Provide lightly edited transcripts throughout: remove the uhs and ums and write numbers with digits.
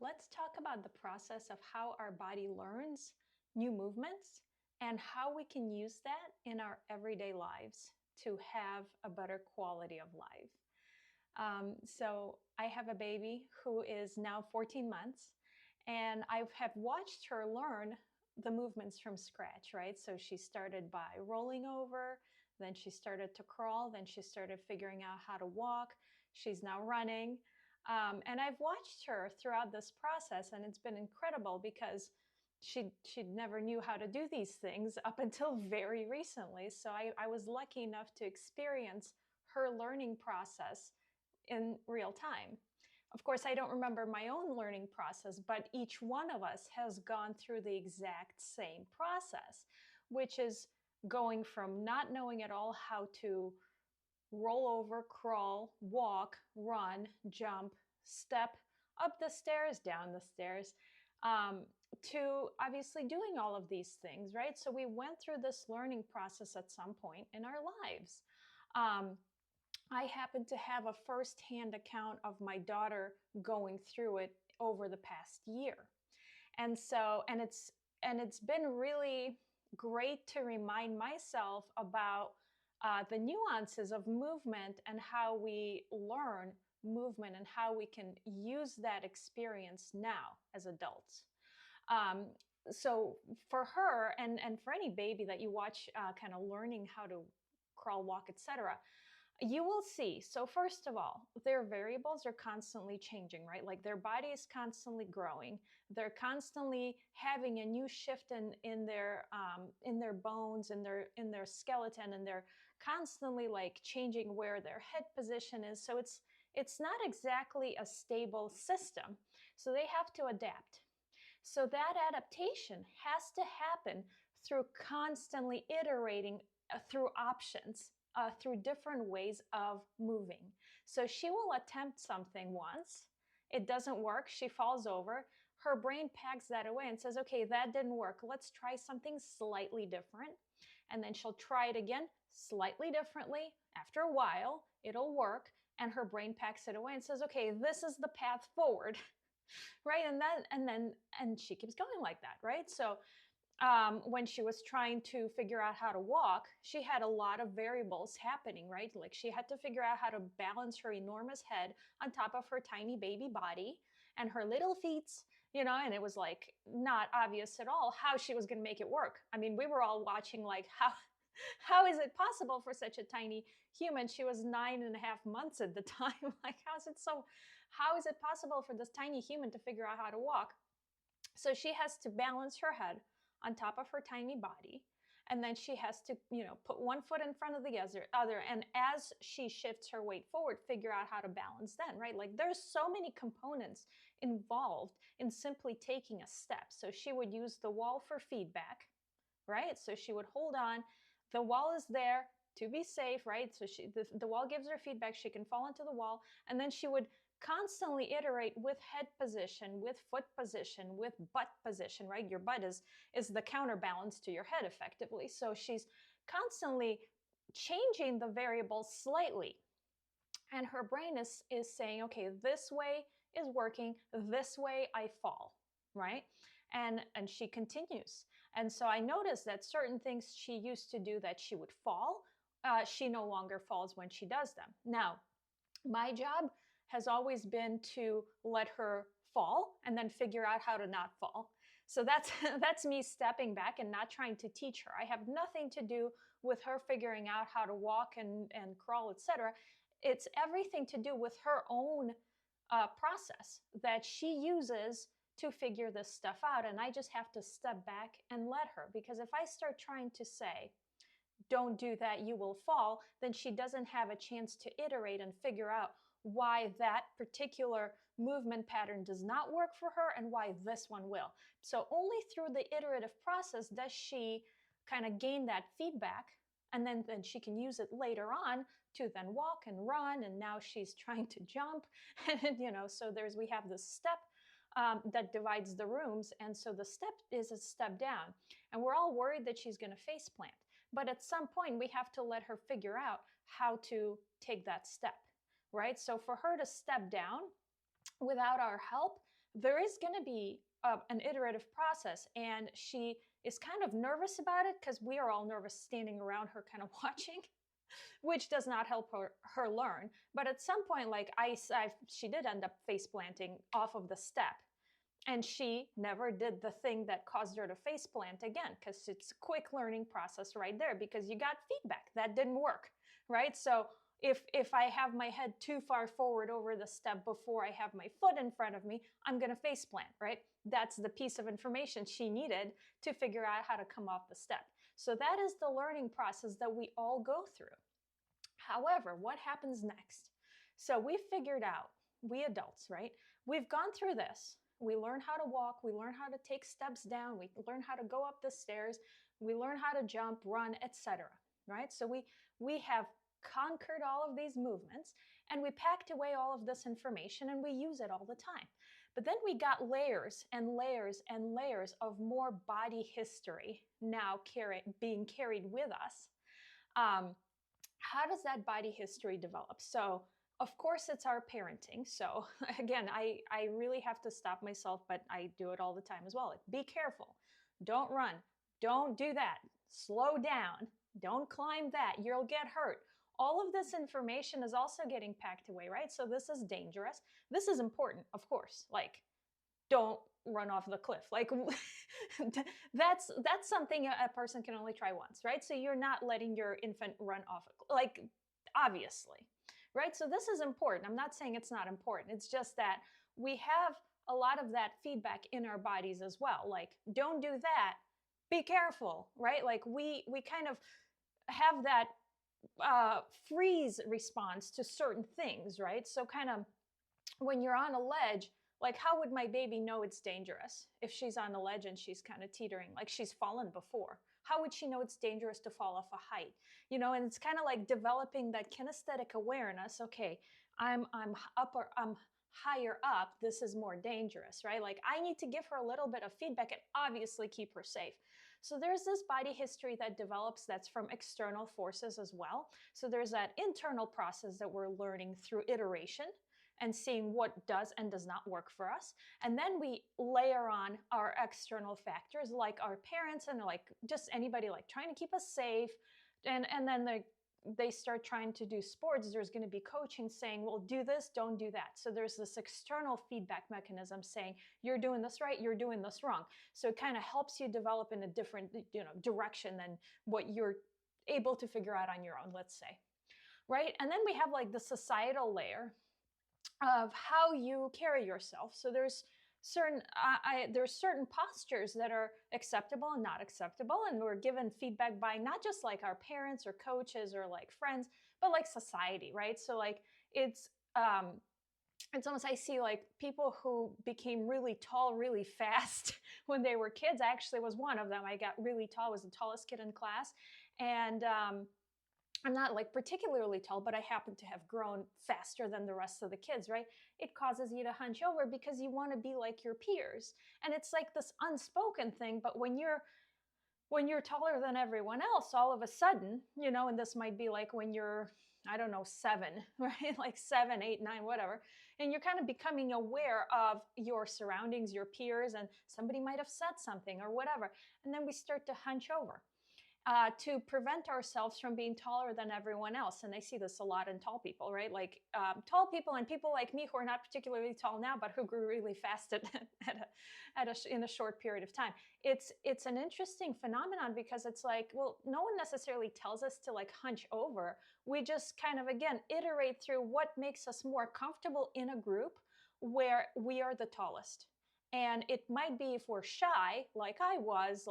Let's talk about the process of how our body learns new movements and how we can use that in our everyday lives to have a better quality of life. So, I have a baby who is now 14 months, and I have watched her learn the movements from scratch, right? So, she started by rolling over, then she started to crawl, then she started figuring out how to walk. She's now running. And I've watched her throughout this process, and it's been incredible because she never knew how to do these things up until very recently. So I was lucky enough to experience her learning process in real time. Of course, I don't remember my own learning process, but each one of us has gone through the exact same process, which is going from not knowing at all how to roll over, crawl, walk, run, jump, step up the stairs, down the stairs, to obviously doing all of these things, right? So we went through this learning process at some point in our lives. Um, I happen to have a firsthand account of my daughter going through it over the past year. And it's been really great to remind myself about the nuances of movement and how we learn movement and how we can use that experience now as adults. Um, so for her and for any baby that you watch kind of learning how to crawl, walk, etc., you will see. So first of all, their variables are constantly changing, right? Like their body is constantly growing. They're constantly having a new shift in their bones, in their skeleton, and they're constantly like changing where their head position is. So it's not exactly a stable system. So they have to adapt. So that adaptation has to happen through constantly iterating through options, through different ways of moving. So she will attempt something once, it doesn't work, she falls over. Her brain packs that away and says, okay, that didn't work. Let's try something slightly different. And then she'll try it again slightly differently. After a while, it'll work. And her brain packs it away and says, okay, this is the path forward. Right. And she keeps going like that. Right. So when she was trying to figure out how to walk, she had a lot of variables happening, right? Like she had to figure out how to balance her enormous head on top of her tiny baby body and her little feet, and it was like not obvious at all how she was going to make it work. I mean, we were all watching like, how is it possible for such a tiny human? She was 9.5 months at the time. Like, how is it possible for this tiny human to figure out how to walk? So she has to balance her head on top of her tiny body. And then she has to, put one foot in front of the other. And as she shifts her weight forward, figure out how to balance then, right? Like there's so many components involved in simply taking a step. So she would use the wall for feedback, right? So she would hold on. The wall is there to be safe, right? So the wall gives her feedback. She can fall into the wall. And then she would constantly iterate with head position, with foot position, with butt position, right? Your butt is the counterbalance to your head effectively. So she's constantly changing the variables slightly. And her brain is saying, okay, this way is working, this way I fall, right? And she continues. And so I noticed that certain things she used to do that she would fall, she no longer falls when she does them. Now, my job has always been to let her fall and then figure out how to not fall. So that's me stepping back and not trying to teach her. I have nothing to do with her figuring out how to walk and crawl, etc. It's everything to do with her own process that she uses to figure this stuff out. And I just have to step back and let her, because if I start trying to say, don't do that, you will fall, then she doesn't have a chance to iterate and figure out why that particular movement pattern does not work for her and why this one will. So only through the iterative process does she kind of gain that feedback, and then she can use it later on to then walk and run, and now she's trying to jump. And so we have this step that divides the rooms, and so the step is a step down, and we're all worried that she's going to face plant. But at some point, we have to let her figure out how to take that step, right? So for her to step down without our help there is going to be an iterative process, and she is kind of nervous about it because we are all nervous standing around her kind of watching, which does not help her learn. But at some point, like she did end up face planting off of the step, and she never did the thing that caused her to face plant again, because it's a quick learning process right there, because you got feedback that didn't work, right? So if I have my head too far forward over the step before I have my foot in front of me, I'm going to face plant, right? That's the piece of information she needed to figure out how to come off the step. So that is the learning process that we all go through. However, what happens next? So we figured out, we adults, right? We've gone through this. We learn how to walk, we learn how to take steps down, we learn how to go up the stairs, we learn how to jump, run, etc. Right? So we have conquered all of these movements, and we packed away all of this information, and we use it all the time. But then we got layers and layers and layers of more body history now being carried with us. How does that body history develop? So of course it's our parenting. So again, I really have to stop myself, but I do it all the time as well. Like, be careful, don't run, don't do that, slow down, don't climb that, you'll get hurt. All of this information is also getting packed away, right? So this is dangerous. This is important, of course. Like, don't run off the cliff. Like, that's something a person can only try once, right? So you're not letting your infant run off, like, obviously, right? So this is important. I'm not saying it's not important. It's just that we have a lot of that feedback in our bodies as well. Like, don't do that, be careful, right? Like, we kind of have that freeze response to certain things, right? So kind of when you're on a ledge, like, how would my baby know it's dangerous if she's on a ledge and she's kind of teetering, like she's fallen before? How would she know it's dangerous to fall off a height? You know, and it's kind of like developing that kinesthetic awareness. Okay, I'm up, or I'm higher up. This is more dangerous, right? Like, I need to give her a little bit of feedback and obviously keep her safe. So there's this body history that develops that's from external forces as well. So there's that internal process that we're learning through iteration and seeing what does and does not work for us. And then we layer on our external factors, like our parents and like just anybody, like trying to keep us safe. And then they start trying to do sports. There's going to be coaching saying, well, do this, don't do that. So there's this external feedback mechanism saying, you're doing this right, you're doing this wrong. So it kind of helps you develop in a different, direction than what you're able to figure out on your own, let's say. Right? And then we have like the societal layer of how you carry yourself. So there's certain postures that are acceptable and not acceptable, and we're given feedback by not just like our parents or coaches or like friends, but like society, right? So like it's almost, I see like people who became really tall really fast when they were kids. I actually was one of them. I got really tall, was the tallest kid in class, and I'm not like particularly tall, but I happen to have grown faster than the rest of the kids, right? It causes you to hunch over because you want to be like your peers. And it's like this unspoken thing, but when you're taller than everyone else, all of a sudden, and this might be like when you're, I don't know, 7, right? Like 7, 8, 9, whatever. And you're kind of becoming aware of your surroundings, your peers, and somebody might have said something or whatever. And then we start to hunch over. To prevent ourselves from being taller than everyone else. And I see this a lot in tall people, right? Like tall people and people like me who are not particularly tall now, but who grew really fast in a short period of time. It's an interesting phenomenon because it's like, well, no one necessarily tells us to like hunch over. We just kind of, again, iterate through what makes us more comfortable in a group where we are the tallest. And it might be if we're shy, like I was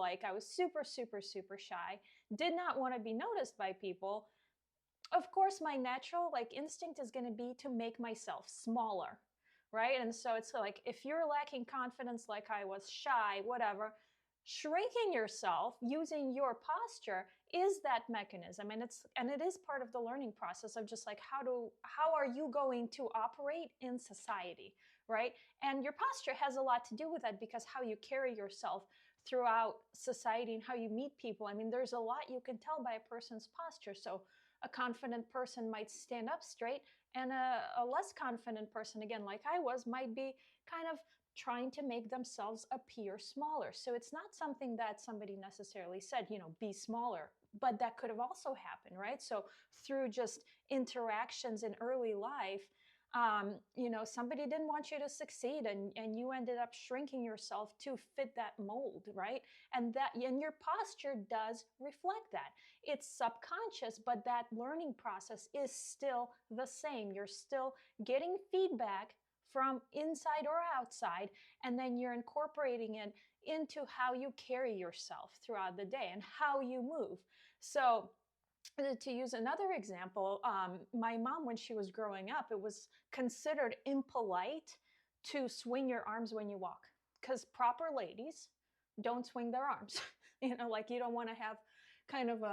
super, super, super shy, did not want to be noticed by people. Of course, my natural like instinct is going to be to make myself smaller, right? And so it's like, if you're lacking confidence, like I was, shy, whatever, shrinking yourself using your posture is that mechanism. And it is part of the learning process of just like, how are you going to operate in society, right? And your posture has a lot to do with that, because how you carry yourself throughout society and how you meet people. I mean, there's a lot you can tell by a person's posture. So a confident person might stand up straight, and a less confident person, again, like I was, might be kind of trying to make themselves appear smaller. So it's not something that somebody necessarily said, be smaller, but that could have also happened, right? So through just interactions in early life, somebody didn't want you to succeed, and you ended up shrinking yourself to fit that mold, right? And your posture does reflect that. It's subconscious, but that learning process is still the same. You're still getting feedback from inside or outside, and then you're incorporating it into how you carry yourself throughout the day and how you move. So to use another example, my mom, when she was growing up, it was considered impolite to swing your arms when you walk, because proper ladies don't swing their arms. Like you don't want to have kind of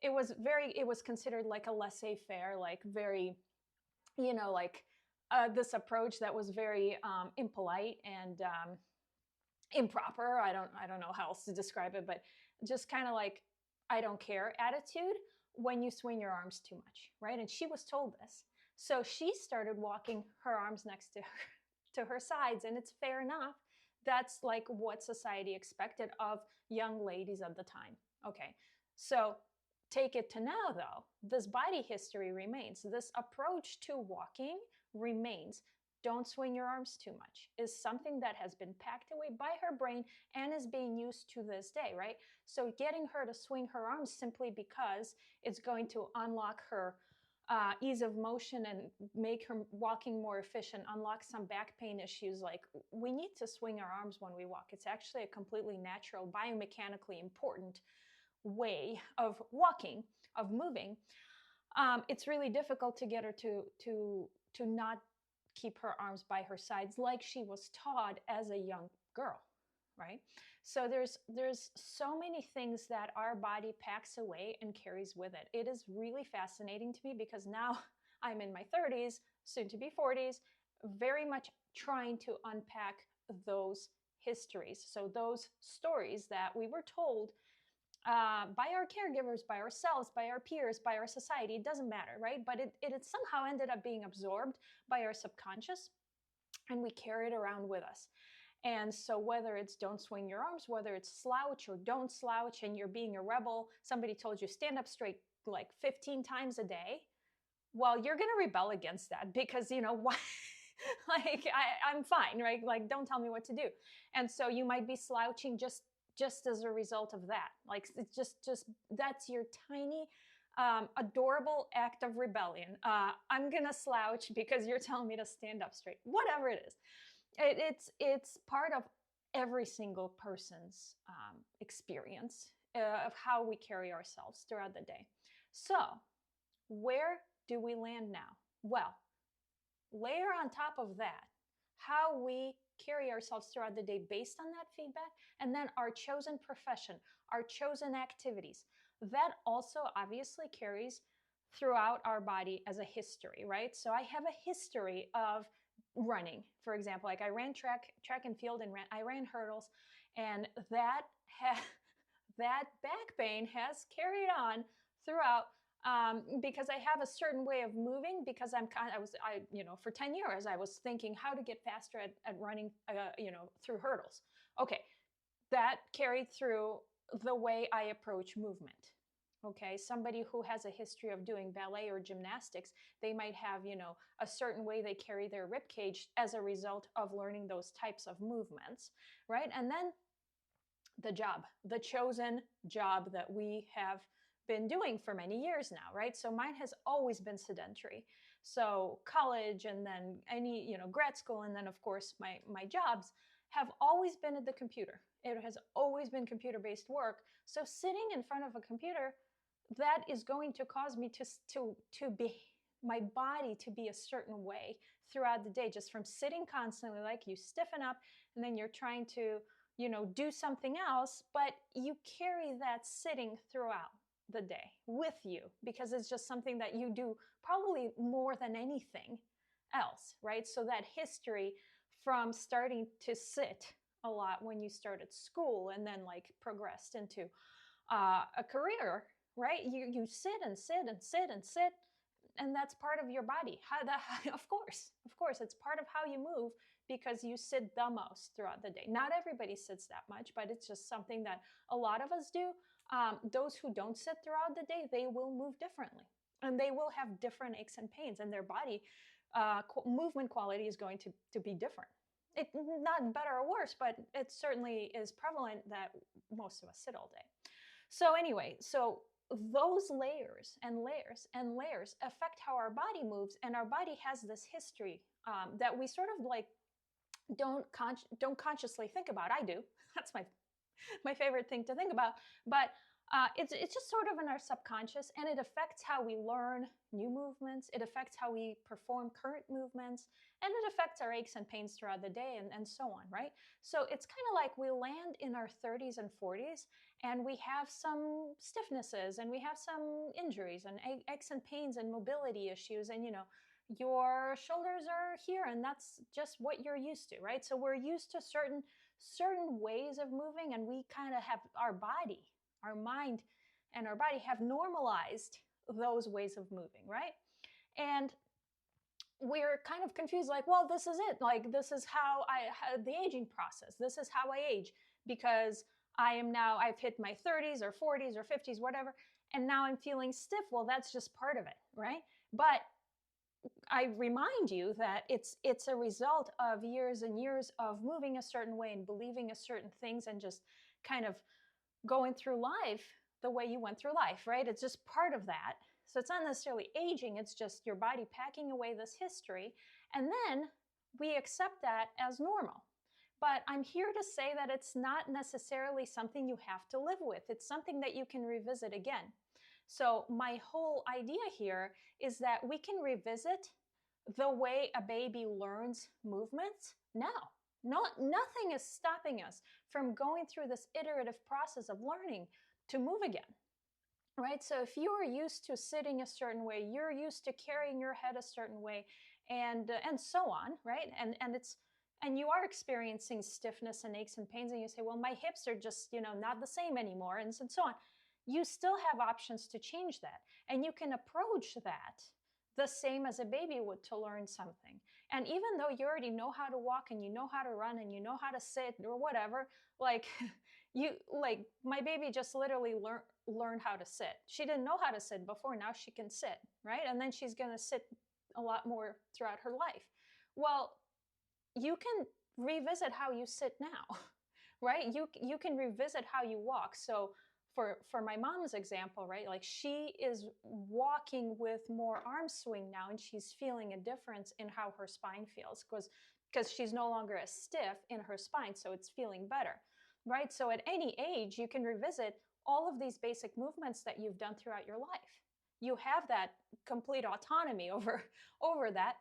it was considered like a laissez-faire, like very, like this approach that was very impolite and improper. I don't know how else to describe it, but just kind of like, I don't care attitude when you swing your arms too much, right? And she was told this. So she started walking her arms next to her sides, and it's fair enough. That's like what society expected of young ladies at the time. Okay. So take it to now, though. This body history remains. This approach to walking remains. Don't swing your arms too much is something that has been packed away by her brain and is being used to this day, right? So getting her to swing her arms simply because it's going to unlock her ease of motion and make her walking more efficient, unlock some back pain issues. Like, we need to swing our arms when we walk. It's actually a completely natural, biomechanically important way of walking, of moving. It's really difficult to get her to not keep her arms by her sides like she was taught as a young girl, right? So there's so many things that our body packs away and carries with it. It is really fascinating to me because now I'm in my 30s, soon to be 40s, very much trying to unpack those histories. So those stories that we were told by our caregivers, by ourselves, by our peers, by our society, it doesn't matter, right? But it somehow ended up being absorbed by our subconscious, and we carry it around with us. And so whether it's don't swing your arms, whether it's slouch or don't slouch, and you're being a rebel, somebody told you stand up straight like 15 times a day, well, you're going to rebel against that because, why? Like, I'm fine, right? Like, don't tell me what to do. And so you might be slouching just as a result of that. Like, it's just that's your tiny adorable act of rebellion. I'm gonna slouch because you're telling me to stand up straight. Whatever it is, it's part of every single person's experience of how we carry ourselves throughout the day. So where do we land now? Well, layer on top of that how we carry ourselves throughout the day based on that feedback, and then our chosen profession, our chosen activities. That also obviously carries throughout our body as a history, right? So I have a history of running, for example. Like, I ran track and field, and I ran hurdles, and that back pain has carried on throughout because I have a certain way of moving, because for 10 years, I was thinking how to get faster at running, through hurdles. Okay. That carried through the way I approach movement. Okay. Somebody who has a history of doing ballet or gymnastics, they might have, a certain way they carry their rib cage as a result of learning those types of movements. Right. And then the chosen job that we have been doing for many years now, right? So mine has always been sedentary. So college, and then any, grad school, and then of course my jobs have always been at the computer. It has always been computer-based work. So sitting in front of a computer, that is going to cause me to be my body to be a certain way throughout the day, just from sitting constantly. Like, you stiffen up, and then you're trying to do something else, but you carry that sitting throughout the day with you, because it's just something that you do probably more than anything else, right? So that history from starting to sit a lot when you started school, and then like progressed into a career, right? You sit and sit and sit and sit, and that's part of your body. Of course, it's part of how you move because you sit the most throughout the day. Not everybody sits that much, but it's just something that a lot of us do. Those who don't sit throughout the day, they will move differently, and they will have different aches and pains, and their body movement quality is going to be different. It not better or worse, but it certainly is prevalent that most of us sit all day. So anyway, so those layers and layers and layers affect how our body moves, and our body has this history that we sort of like don't consciously think about. I do. That's my favorite thing to think about. But it's just sort of in our subconscious, and it affects how we learn new movements. It affects how we perform current movements, and it affects our aches and pains throughout the day, and so on, right? So it's kind of like we land in our 30s and 40s, and we have some stiffnesses, and we have some injuries, and aches and pains, and mobility issues, and your shoulders are here, and that's just what you're used to, right? So we're used to certain ways of moving, and we kind of have our body, our mind, and our body have normalized those ways of moving, right? And we're kind of confused, like, well, this is it. Like, this is how the aging process. This is how I age, because I've hit my 30s or 40s or 50s, whatever, and now I'm feeling stiff. Well, that's just part of it, right? But I remind you that it's a result of years and years of moving a certain way and believing a certain things, and just kind of going through life the way you went through life, right? It's just part of that. So it's not necessarily aging, it's just your body packing away this history. And then we accept that as normal. But I'm here to say that it's not necessarily something you have to live with. It's something that you can revisit again. So my whole idea here is that we can revisit the way a baby learns movements now. Nothing is stopping us from going through this iterative process of learning to move again, right? So if you are used to sitting a certain way, you're used to carrying your head a certain way, and so on, right? And you are experiencing stiffness and aches and pains, and you say, well, my hips are just not the same anymore, and so on. You still have options to change that, and you can approach that the same as a baby would to learn something. And even though you already know how to walk, and you know how to run, and you know how to sit or whatever, like my baby just literally learned how to sit. She didn't know how to sit before. Now she can sit, right? And then she's going to sit a lot more throughout her life. Well, you can revisit how you sit now, right? You can revisit how you walk. So for my mom's example, right? Like, she is walking with more arm swing now, and she's feeling a difference in how her spine feels, because she's no longer as stiff in her spine, so it's feeling better, right? So at any age, you can revisit all of these basic movements that you've done throughout your life. You have that complete autonomy over that.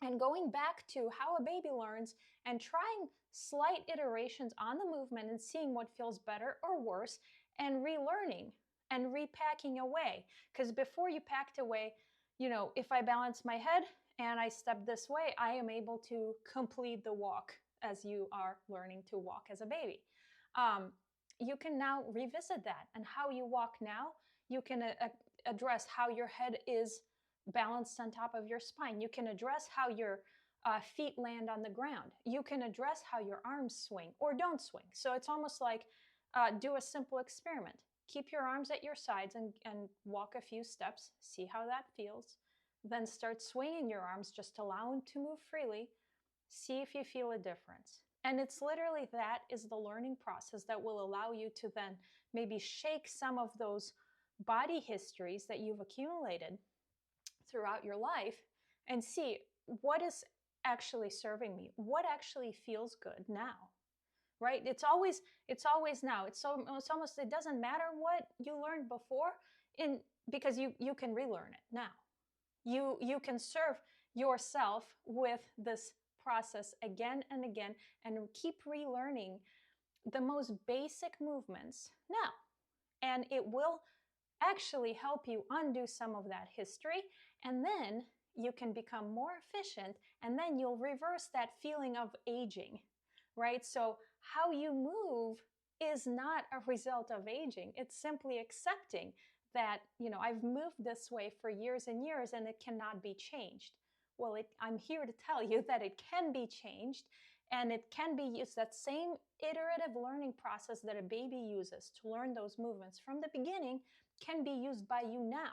And going back to how a baby learns and trying slight iterations on the movement and seeing what feels better or worse, and relearning and repacking away. Because before you packed away, if I balance my head and I step this way, I am able to complete the walk as you are learning to walk as a baby. You can now revisit that, and how you walk now, you can address how your head is balanced on top of your spine. You can address how your feet land on the ground. You can address how your arms swing or don't swing. So it's almost like do a simple experiment. Keep your arms at your sides and walk a few steps. See how that feels. Then start swinging your arms, just allow them to move freely. See if you feel a difference. And it's literally that is the learning process that will allow you to then maybe shake some of those body histories that you've accumulated throughout your life and see what is actually serving me, what actually feels good now, right? It's always now. It's almost, it doesn't matter what you learned before, because you can relearn it now. You can serve yourself with this process again and again, and keep relearning the most basic movements now. And it will actually help you undo some of that history, and then you can become more efficient, and then you'll reverse that feeling of aging, right? So how you move is not a result of aging. It's simply accepting that, I've moved this way for years and years, and it cannot be changed. Well, I'm here to tell you that it can be changed and it can be used. That same iterative learning process that a baby uses to learn those movements from the beginning can be used by you now.